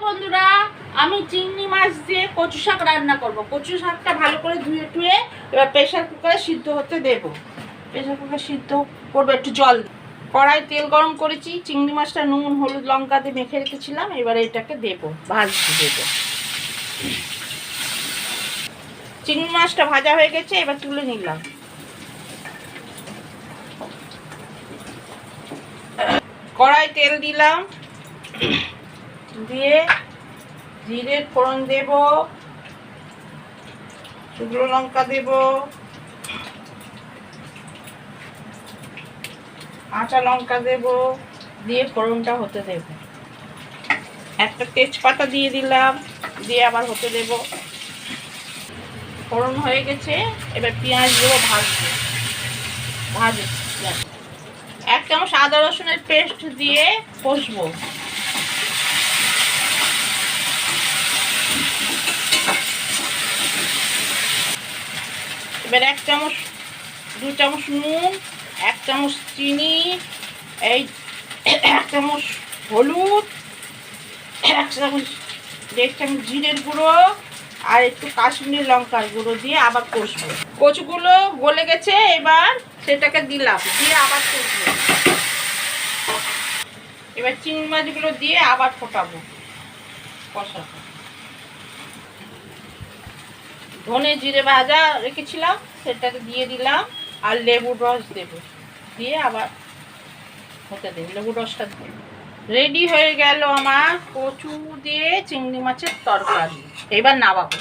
বন্ধুরা, আমি চিংড়ি মাছ দিয়ে কচু শাক রান্না করব। কচু শাকটা ভালো করে ধুয়ে টুয়ে এবার প্রেশার কুকারে সিদ্ধ হতে দেব। প্রেশার কুকারে সিদ্ধ করবো, একটু জল কড়াই তেল গরম করেছি, চিংড়ি মাছটা নুন হলুদ লঙ্কা দিয়ে মেখে রেখেছিলাম, এবারে এটাকে দেবো, ভাজতে দেবো। চিংড়ি মাছটা ভাজা হয়ে গেছে, এবার তুলে নিলাম। কড়াই তেল দিলাম, দিয়ে জিরের ফোড়ন দেব, শুকনো লঙ্কা দেব, কাঁচা লঙ্কা দেব, দিয়ে ফোড়নটা হতে দেব। একটা তেজপাতা দিয়ে দিলাম, দিয়ে আবার হতে দেব। ফোড়ন হয়ে গেছে, এবার পেঁয়াজ দেবো, ভাজবো। এক চামচ আদা রসুনের পেস্ট দিয়ে কষবো। এবার দু চামচ নুন, এক চামচ চিনি, এই এক চামচ হলুদ, দেড় চামচ জিরের গুঁড়ো আর একটু কাশ্মীরি লঙ্কার গুঁড়ো দিয়ে আবার কষবো। কচুগুলো গলে গেছে, এবার সেটাকে দিলাম, দিয়ে আবার কষবো। এবার চিংড়ি মাছগুলো দিয়ে আবার ফোটাবো, কষাবো। ধনে জিরে ভাজা রেখেছিলাম, সেটাকে দিয়ে দিলাম, আর লেবুর রস দেবো, দিয়ে আবার হতে দেবো। লেবুর রসটা রেডি হয়ে গেল আমার কচু দিয়ে চিংড়ি মাছের তরকারি। এবার নামাবো।